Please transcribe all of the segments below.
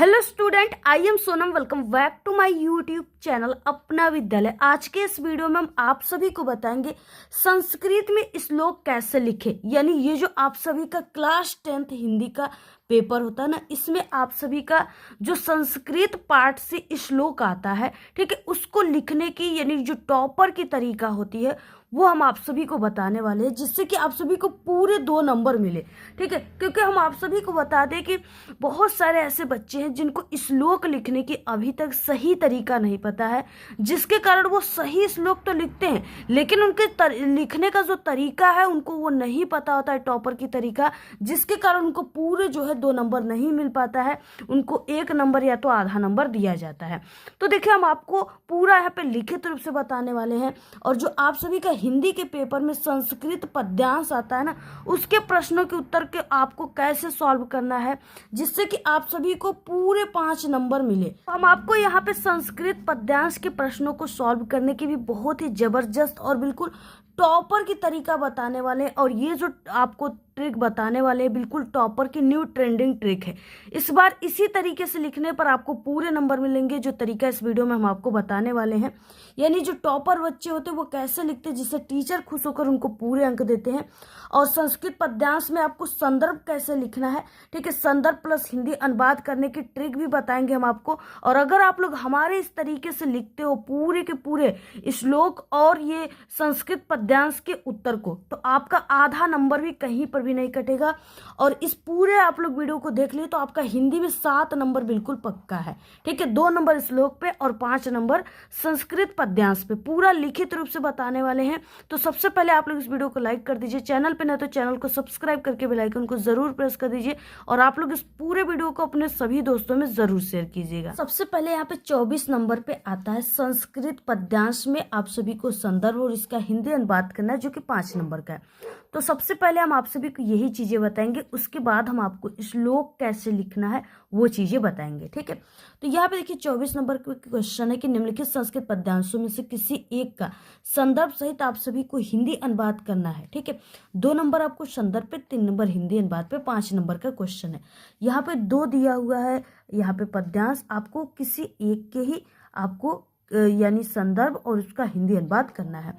Hello student, I am Sonam. Welcome back to my YouTube channel Apna Vidyalaya. आज के इस video में हम आप सभी को बताएंगे संस्कृत में श्लोक कैसे लिखे। यानी ये जो आप सभी का क्लास 10th हिंदी का पेपर होता है ना, इसमें आप सभी का जो संस्कृत पार्ट से श्लोक आता है, ठीक है, उसको लिखने की यानी जो टॉपर की तरीका होती है वो हम आप सभी को बताने वाले हैं, जिससे कि आप सभी को पूरे 2 नंबर मिले। ठीक है, क्योंकि हम आप सभी को बता दें कि बहुत सारे ऐसे बच्चे हैं जिनको श्लोक लिखने की अभी तक सही तरीका नहीं पता है, जिसके कारण वो सही श्लोक तो लिखते हैं लेकिन उनके लिखने का जो तरीका है उनको वो नहीं पता होता है, टॉपर की तरीका, जिसके कारण उनको पूरे जो है 2 नंबर नहीं मिल पाता है, उनको 1 नंबर या तो आधा नंबर दिया जाता है। तो देखिए, हम आपको पूरा यहाँ पे लिखित रूप से बताने वाले हैं। और जो आप सभी का हिंदी के पेपर में संस्कृत पद्यांश आता है ना, उसके प्रश्नों के उत्तर के आपको कैसे सॉल्व करना है जिससे कि आप सभी को पूरे 5 नंबर मिले। हम आपको यहाँ पे संस्कृत पद्यांश के प्रश्नों को सॉल्व करने की भी बहुत ही जबरदस्त और बिल्कुल टॉपर की तरीका बताने वाले हैं। और ये जो आपको ट्रिक बताने वाले हैं बिल्कुल टॉपर की न्यू ट्रेंडिंग ट्रिक है। इस बार इसी तरीके से लिखने पर आपको पूरे नंबर मिलेंगे, जो तरीका इस वीडियो में हम आपको बताने वाले हैं। यानी जो टॉपर बच्चे होते हैं वो कैसे लिखते हैं जिससे टीचर खुश होकर उनको पूरे अंक देते हैं। और संस्कृत पद्यांश में आपको संदर्भ कैसे लिखना है, ठीक है, संदर्भ प्लस हिंदी अनुवाद करने की ट्रिक भी बताएंगे हम आपको। और अगर आप लोग हमारे इस तरीके से लिखते हो पूरे के पूरे श्लोक और ये संस्कृत पद्यांश के उत्तर को, तो आपका आधा नंबर भी कहीं पर भी नहीं कटेगा। और इस पूरे आप लोग वीडियो को देख लिए तो आपका हिंदी में 7 नंबर बिल्कुल पक्का है। ठीक है, 2 नंबर श्लोक पे और 5 नंबर संस्कृत पद्यांश पे पूरा लिखित रूप से बताने वाले हैं। तो सबसे पहले आप लोग इस वीडियो को लाइक कर दीजिए, चैनल पे ना तो चैनल को सब्सक्राइब करके बेल आइकन को जरूर प्रेस कर दीजिए। और आप लोग इस पूरे वीडियो को अपने सभी दोस्तों में जरूर शेयर कीजिएगा। सबसे पहले यहाँ पे 24 नंबर पे आता है संस्कृत पद्यांश में आप सभी को संदर्भ और इसका हिंदी अनुवाद करना है, जो कि 5 नंबर का है। तो सबसे पहले हम आप सभी को यही चीजें बताएंगे, उसके बाद हम आपको श्लोक कैसे लिखना है वो चीजें बताएंगे। ठीक है, तो यहाँ पे देखिए 24 नंबर का क्वेश्चन है कि निम्नलिखित संस्कृत पद्यांशों में से किसी एक का संदर्भ सहित आप सभी को हिंदी अनुवाद करना है। ठीक है, 2 नंबर आपको संदर्भ पे, 3 नंबर हिंदी अनुवाद पे, 5 नंबर का क्वेश्चन है। यहाँ पे 2 दिया हुआ है, यहाँ पे पद्यांश आपको किसी एक के ही आपको यानी संदर्भ और उसका हिंदी अनुवाद करना है।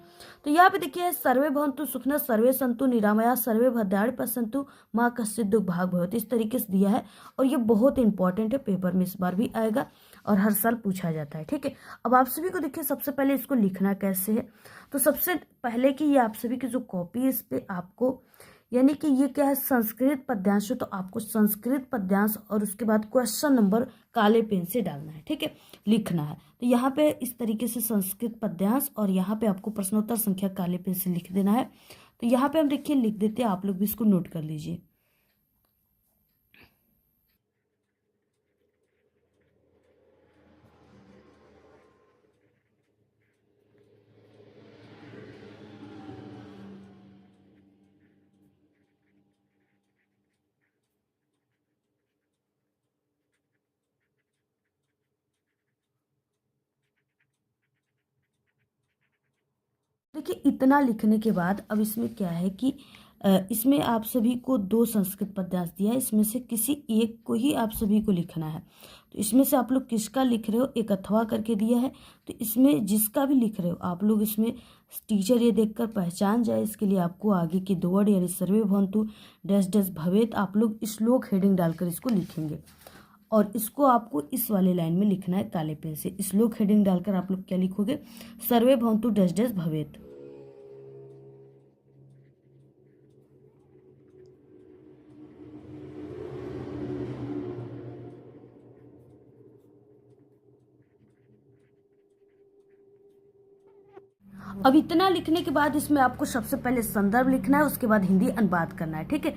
तो यहाँ पे देखिए, सर्वे भवन्तु सुखिनः सर्वे सन्तु निरामया सर्वे भद्राणि पश्यन्तु माँ कश्चित् दुःख भाग् भवेत्, इस तरीके से दिया है। और ये बहुत इंपॉर्टेंट है, पेपर में इस बार भी आएगा और हर साल पूछा जाता है। ठीक है, अब आप सभी को देखिए सबसे पहले इसको लिखना कैसे है। तो सबसे पहले कि ये आप सभी की जो कॉपी है इस पे आपको, यानी कि ये क्या है, संस्कृत पद्यांश, तो आपको संस्कृत पद्यांश और उसके बाद क्वेश्चन नंबर काले पेन से डालना है। ठीक है, लिखना है। तो यहाँ पे इस तरीके से संस्कृत पद्यांश और यहाँ पे आपको प्रश्नोत्तर संख्या काले पेन से लिख देना है। तो यहाँ पे हम देखिए लिख देते हैं, आप लोग भी इसको नोट कर लीजिए। देखिए, इतना लिखने के बाद अब इसमें क्या है कि इसमें आप सभी को 2 संस्कृत पद्यांश दिया है, इसमें से किसी एक को ही आप सभी को लिखना है। तो इसमें से आप लोग किसका लिख रहे हो, एक अथवा करके दिया है। तो इसमें जिसका भी लिख रहे हो आप लोग, इसमें टीचर ये देखकर पहचान जाए, इसके लिए आपको आगे की 2 वर्ड यानी सर्वे भवन्तु डैश डैश भवेत्, आप लोग श्लोक हेडिंग डालकर इसको लिखेंगे। और इसको आपको इस वाले लाइन में लिखना है काले पेन से। श्लोक हेडिंग डालकर आप लोग क्या लिखोगे, सर्वे भवन्तु डैश डैश भवेत्। अब इतना लिखने के बाद इसमें आपको सबसे पहले संदर्भ लिखना है, उसके बाद हिंदी अनुवाद करना है। ठीक है,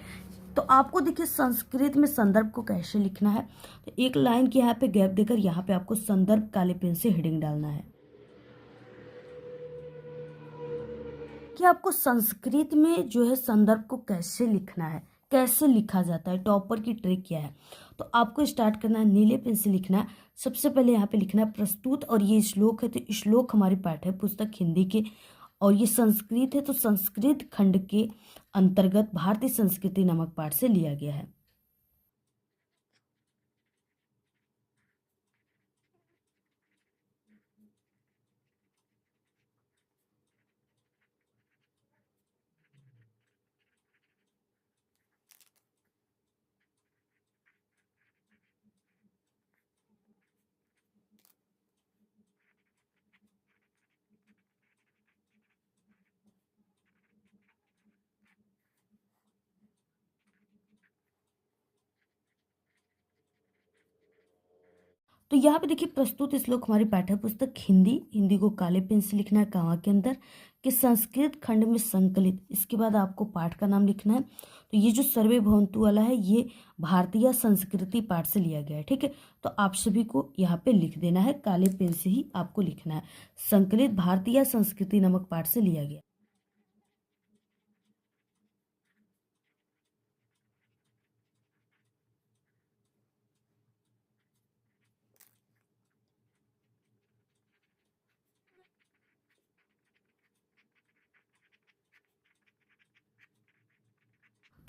तो आपको देखिए संस्कृत में संदर्भ को कैसे लिखना है। तो एक लाइन की यहाँ पे गैप देकर यहाँ पे आपको संदर्भ काले पेन से हेडिंग डालना है कि आपको संस्कृत में जो है संदर्भ को कैसे लिखना है, कैसे लिखा जाता है, टॉपर की ट्रिक क्या है। तो आपको स्टार्ट करना है, नीले पेन से लिखना है। सबसे पहले यहाँ पे लिखना है प्रस्तुत, और ये श्लोक है तो श्लोक हमारी पाठ्य पुस्तक हिंदी के, और ये संस्कृत है तो संस्कृत खंड के अंतर्गत भारतीय संस्कृति नामक पाठ से लिया गया है। तो यहाँ पे देखिए प्रस्तुत श्लोक हमारी पाठ्य पुस्तक हिंदी हिंदी को काले पेन से लिखना है कामा के अंदर कि संस्कृत खंड में संकलित। इसके बाद आपको पाठ का नाम लिखना है। तो ये जो सर्वे भवन्तु वाला है ये भारतीय संस्कृति पाठ से लिया गया है, ठीक है। तो आप सभी को यहाँ पे लिख देना है, काले पेन से ही आपको लिखना है। संकलित भारतीय संस्कृति नामक पाठ से लिया गया।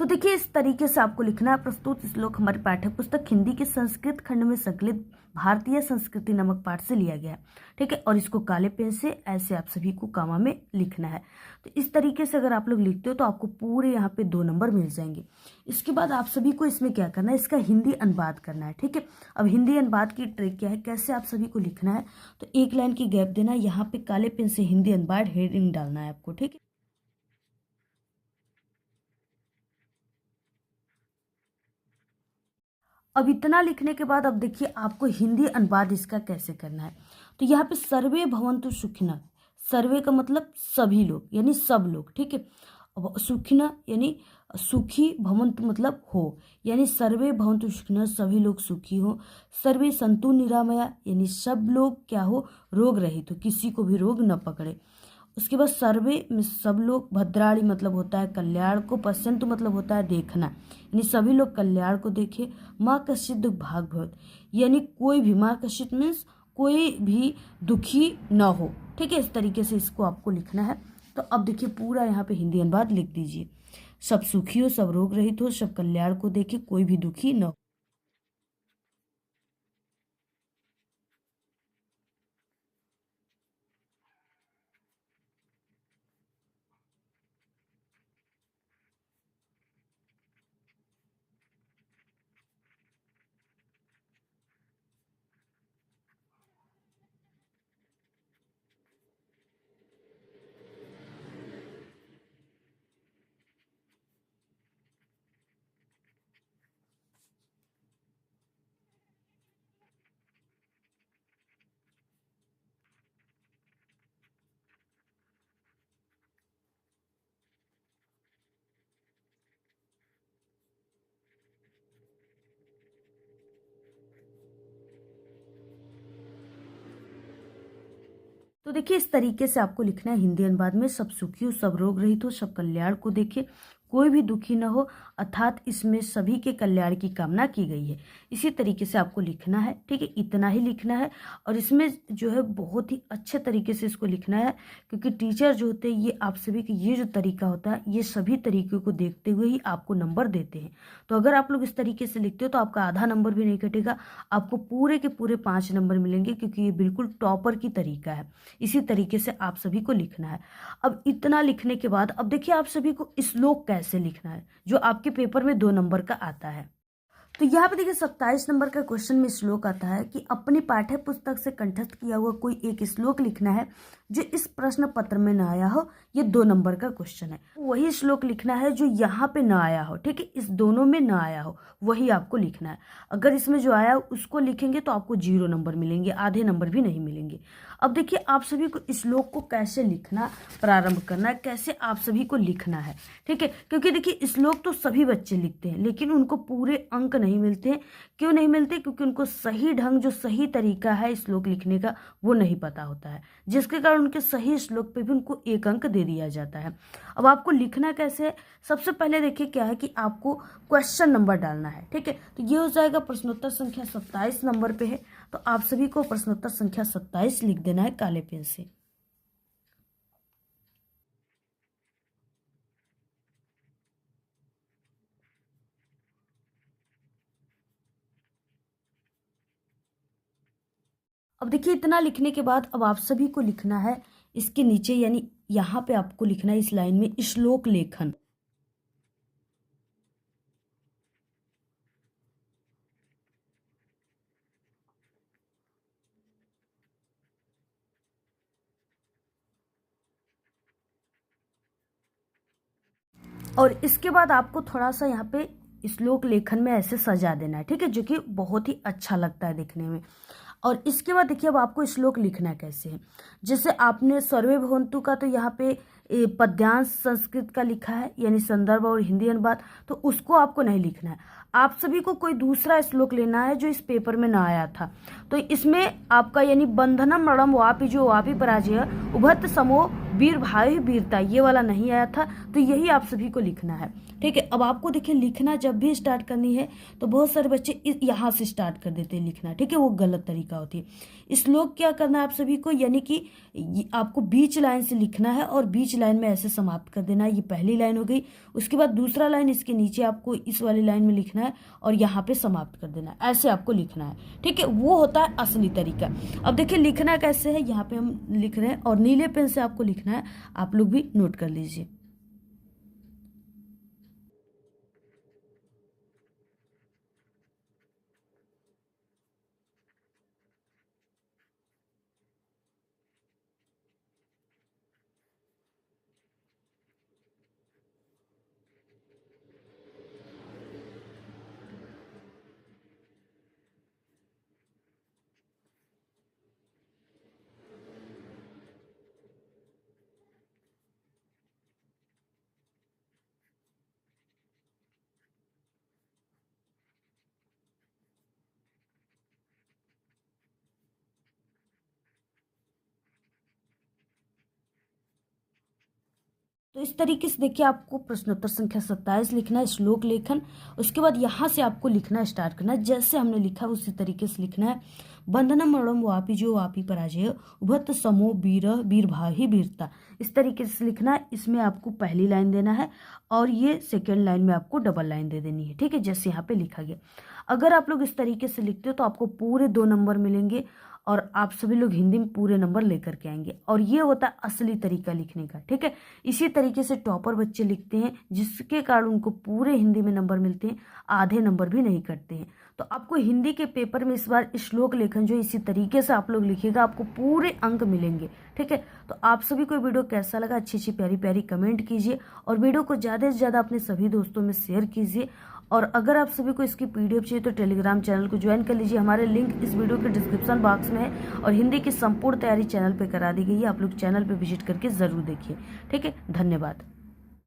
तो देखिए इस तरीके से आपको लिखना है। प्रस्तुत श्लोक हमारी पाठ्य पुस्तक हिंदी के संस्कृत खंड में संकलित भारतीय संस्कृति नामक पाठ से लिया गया है, ठीक है। और इसको काले पेन से ऐसे आप सभी को कामा में लिखना है। तो इस तरीके से अगर आप लोग लिखते हो तो आपको पूरे यहाँ पे 2 नंबर मिल जाएंगे। इसके बाद आप सभी को इसमें क्या करना है, इसका हिंदी अनुवाद करना है, ठीक है। अब हिंदी अनुवाद की ट्रिक क्या है, कैसे आप सभी को लिखना है, तो एक लाइन की गैप देना है, यहाँ पे काले पेन से हिंदी अनुवाद हेडिंग डालना है आपको, ठीक है। अब इतना लिखने के बाद अब देखिए आपको हिंदी अनुवाद इसका कैसे करना है। तो यहाँ पे सर्वे भवन्तु सुखिनः, सर्वे का मतलब सभी लोग यानी सब लोग, ठीक है। अब सुखिनः यानी सुखी, भवन्तु मतलब हो, यानी सर्वे भवन्तु सुखिनः सभी लोग सुखी हो। सर्वे सन्तु निरामया यानी सब लोग क्या हो, रोग रहित हो, किसी को भी रोग न पकड़े। उसके बाद सर्वे में सब लोग, भद्राणी मतलब होता है कल्याण को, पश्यन्तु मतलब होता है देखना, यानी सभी लोग कल्याण को देखे। माँ कश्चित दुख भाग भवत यानी कोई भी, माँ कश्चित मीन्स कोई भी दुखी न हो, ठीक है। इस तरीके से इसको आपको लिखना है। तो अब देखिए पूरा यहाँ पे हिंदी अनुवाद लिख दीजिए। सब सुखी हो, सब रोग रहित हो, सब कल्याण को देखे, कोई भी दुखी न हो। तो देखिए इस तरीके से आपको लिखना है हिंदी अनुवाद में, सब सुखी हो, सब रोग रहित हो, सब कल्याण को देखे, कोई भी दुखी न हो, अर्थात इसमें सभी के कल्याण की कामना की गई है। इसी तरीके से आपको लिखना है, ठीक है। इतना ही लिखना है और इसमें जो है बहुत ही अच्छे तरीके से इसको लिखना है, क्योंकि टीचर जो होते हैं ये आप सभी के ये जो तरीका होता है ये सभी तरीकों को देखते हुए ही आपको नंबर देते हैं। तो अगर आप लोग इस तरीके से लिखते हो तो आपका आधा नंबर भी नहीं कटेगा, आपको पूरे के पूरे 5 नंबर मिलेंगे, क्योंकि ये बिल्कुल टॉपर की तरीका है। इसी तरीके से आप सभी को लिखना है। अब इतना लिखने के बाद अब देखिए आप सभी को श्लोक कैसे लिखना है, जो आपके पेपर में 2 नंबर का आता है। तो यहाँ पे देखिए 27 नंबर का क्वेश्चन में श्लोक आता है कि अपनी पाठ्य पुस्तक से कंठस्थ किया हुआ कोई एक श्लोक लिखना है जो इस प्रश्न पत्र में न आया हो। ये 2 नंबर का क्वेश्चन है। वही श्लोक लिखना है जो यहाँ पे न आया हो, ठीक है, इस दोनों में न आया हो वही आपको लिखना है। अगर इसमें जो आया उसको लिखेंगे तो आपको 0 नंबर मिलेंगे, आधे नंबर भी नहीं मिलेंगे। अब देखिए आप सभी को श्लोक को कैसे लिखना प्रारंभ करना है, कैसे आप सभी को लिखना है, ठीक है। क्योंकि देखिए श्लोक तो सभी बच्चे लिखते हैं लेकिन उनको पूरे अंक नहीं मिलते हैं। क्यों नहीं मिलते? क्योंकि उनको सही ढंग, जो सही तरीका है श्लोक लिखने का वो नहीं पता होता है, जिसके कारण उनके सही श्लोक पे भी उनको 1 अंक दे दिया जाता है। अब आपको लिखना कैसे है, सबसे पहले देखिए क्या है कि आपको क्वेश्चन नंबर डालना है, ठीक है। तो ये हो जाएगा प्रश्नोत्तर संख्या 27 नंबर पे है, तो आप सभी को प्रश्नोत्तर संख्या 27 लिख देना है काले पेन से। अब देखिए इतना लिखने के बाद अब आप सभी को लिखना है इसके नीचे, यानी यहाँ पे आपको लिखना है इस लाइन में श्लोक लेखन। और इसके बाद आपको थोड़ा सा यहाँ पे श्लोक लेखन में ऐसे सजा देना है, ठीक है, जो कि बहुत ही अच्छा लगता है देखने में। और इसके बाद देखिए अब आपको श्लोक लिखना कैसे है। जैसे आपने सर्वे भवन्तु का तो यहाँ पे पद्यांश संस्कृत का लिखा है, यानी संदर्भ और हिंदी अनुवाद, तो उसको आपको नहीं लिखना है। आप सभी को कोई दूसरा श्लोक लेना है जो इस पेपर में ना आया था। तो इसमें आपका यानी बंधनम मरणम वापि जो वापि पराजय उभत समो वीर भाई वीरता, ये वाला नहीं आया था, तो यही आप सभी को लिखना है, ठीक है। अब आपको देखिए लिखना जब भी स्टार्ट करनी है तो बहुत सारे बच्चे यहाँ से स्टार्ट कर देते हैं लिखना, ठीक है, वो गलत तरीका होती है। श्लोक क्या करना है आप सभी को, यानी कि आपको बीच लाइन से लिखना है और बीच लाइन में ऐसे समाप्त कर देना है। ये पहली लाइन हो गई, उसके बाद दूसरा लाइन इसके नीचे आपको इस वाली लाइन में लिखना है और यहाँ पे समाप्त कर देना है, ऐसे आपको लिखना है, ठीक है। वो होता है असली तरीका। अब देखिए लिखना कैसे है, यहाँ पे हम लिख रहे हैं और नीले पेन से आपको लिखना है, आप लोग भी नोट कर लीजिए। तो इस तरीके से देखिए आपको प्रश्नोत्तर संख्या 27 लिखना है, श्लोक लेखन। उसके बाद यहाँ से आपको लिखना स्टार्ट करना है, जैसे हमने लिखा उसी तरीके से लिखना है। बंधनम मरणम वापि जो वापि पराजय उभत समो वीर वीर भाही वीरता, इस तरीके से लिखना है। इसमें आपको पहली लाइन देना है और ये सेकेंड लाइन में आपको डबल लाइन दे देनी है, ठीक है, जैसे यहाँ पे लिखा गया। अगर आप लोग इस तरीके से लिखते हो तो आपको पूरे 2 नंबर मिलेंगे और आप सभी लोग हिंदी में पूरे नंबर लेकर के आएंगे। और ये होता है असली तरीका लिखने का, ठीक है। इसी तरीके से टॉपर बच्चे लिखते हैं, जिसके कारण उनको पूरे हिंदी में नंबर मिलते हैं, आधे नंबर भी नहीं कटते हैं। तो आपको हिंदी के पेपर में इस बार श्लोक लेखन जो इसी तरीके से आप लोग लिखिएगा, आपको पूरे अंक मिलेंगे, ठीक है। तो आप सभी को वीडियो कैसा लगा, अच्छी अच्छी प्यारी प्यारी कमेंट कीजिए और वीडियो को ज़्यादा से ज़्यादा अपने सभी दोस्तों में शेयर कीजिए। और अगर आप सभी को इसकी पीडीएफ चाहिए तो टेलीग्राम चैनल को ज्वाइन कर लीजिए, हमारे लिंक इस वीडियो के डिस्क्रिप्शन बॉक्स में है। और हिंदी की संपूर्ण तैयारी चैनल पे करा दी गई है, आप लोग चैनल पे विजिट करके ज़रूर देखिए, ठीक है। धन्यवाद।